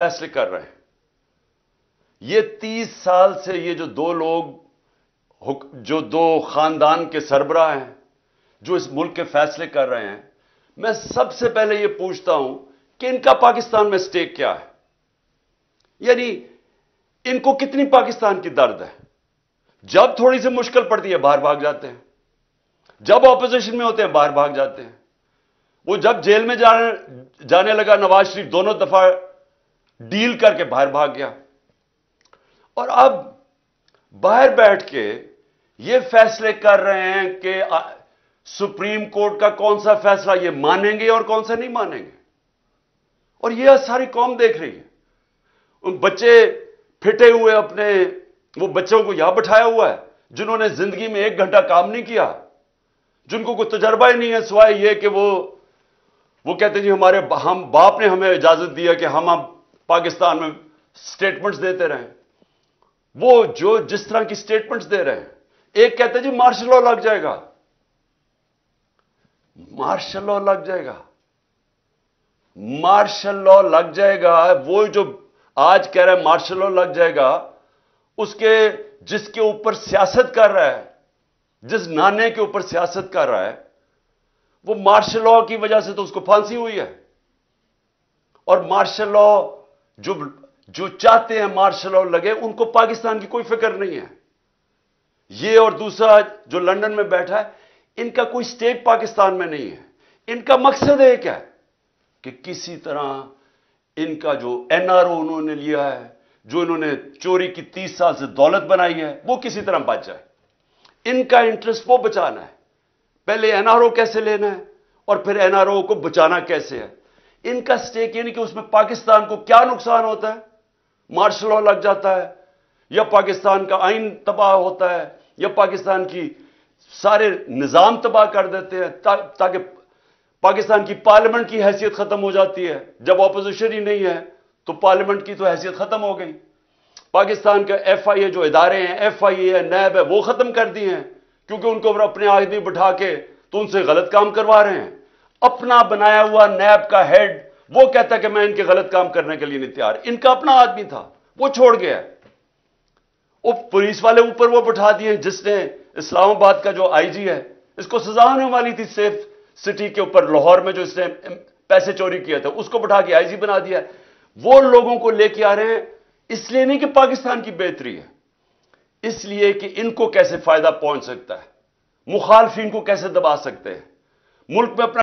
فیصلے کر رہے ہیں. یہ 30 سال سے یہ جو دو لوگ، جو دو خاندان کے سربراہ ہیں جو اس ملک کے فیصلے کر رہے ہیں، میں سب سے پہلے یہ پوچھتا ہوں کہ ان کا پاکستان میں سٹیک کیا ہے؟ یعنی ان کو کتنی پاکستان کی درد ہے؟ جب تھوڑی سی مشکل پڑتی ہے باہر بھاگ جاتے ہیں، جب اپوزیشن میں ہوتے ہیں باہر بھاگ جاتے ہیں. وہ جب جیل میں جانے لگا نواز شریف دونوں دفعہ ڈیل کر کے باہر بھاگ گیا، اور اب باہر بیٹھ کے یہ فیصلے کر رہے ہیں کہ سپریم کورٹ کا کون سا فیصلہ یہ مانیں گے اور کون سا نہیں مانیں گے. اور یہ ساری قوم دیکھ رہی ہے. ان بچے پھٹے ہوئے اپنے وہ بچوں کو یہاں بٹھایا ہوا ہے جنہوں نے زندگی میں 1 گھنٹہ کام نہیں کیا، جن کو کوئی تجربہ ہی نہیں ہے سوائے یہ کہ وہ کہتے ہیں جی ہم باپ نے ہمیں اجازت دیا کہ ہم اب پاکستان میں سٹیٹمنٹس دیتے رہیں. وہ جو جس طرح کی سٹیٹمنٹس دے رہے ہیں، ایک کہتے ہیں جی مارشل لا لگ جائے گا. مارشل لا لگ جائے گا، مارشل لا لگ جائے گا. وہ جو آج کہہ رہا ہے مارشل لا لگ جائے گا، جس کے اوپر سیاست کر رہا ہے، جس نانے کے اوپر سیاست کر رہا ہے، وہ مارشل لا کی وجہ سے تو اس کو پھانسی ہوئی ہے. اور مارشل لا جو چاہتے ہیں مارشل لا لگے، ان کو پاکستان کی کوئی فکر نہیں ہے. یہ اور دوسرا جو لندن میں بیٹھا ہے، ان کا کوئی سٹیک پاکستان میں نہیں ہے. ان کا مقصد ایک ہے کہ کسی طرح ان کا جو NRO انہوں نے لیا ہے، جو انہوں نے چوری کی 30 سال سے دولت بنائی ہے، وہ کسی طرح بچ جائے. ان کا انٹرسٹ وہ بچانا ہے. پہلے NRO کیسے لینا ہے اور پھر NRO کو بچانا کیسے ہے. ان کا سٹیک یعنی کہ اس میں پاکستان کو کیا نقصان ہوتا ہے؟ مارشل لا لگ جاتا ہے، یا پاکستان کا آئین تباہ ہوتا ہے، یا پاکستان کی سارے نظام تباہ کر دیتے ہیں، تاکہ پاکستان کی پارلیمنٹ کی حیثیت ختم ہو جاتی ہے. جب اپوزیشن ہی نہیں ہے تو پارلیمنٹ کی تو حیثیت ختم ہو گئی. پاکستان کا FIA جو ادارے ہیں، FIA ہے، نیب ہے، وہ ختم کر دی ہیں، کیونکہ ان کو اپنے آدمی بٹھا کے تو ان سے غلط کام کروا رہے ہیں. اپنا بنایا ہوا نیب کا ہیڈ وہ کہتا ہے کہ میں ان کے غلط کام کرنے کے لیے نہیں تیار. ان کا اپنا آدمی تھا، وہ چھوڑ گیا. وہ پولیس والے اوپر وہ بٹھا دیے جس نے اسلام آباد کا جو IG ہے، اس کو سزا ہونے والی تھی سیف سٹی کے اوپر لاہور میں جو اس نے پیسے چوری کیے تھے، اس کو بٹھا کے IG بنا دیا. وہ لوگوں کو لے کے آ رہے ہیں اس لیے نہیں کہ پاکستان کی بہتری ہے، اس لیے کہ ان کو کیسے فائدہ پہنچ سکتا ہے، مخالفین کو کیسے دبا سکتے ہیں، ملک میں اپنا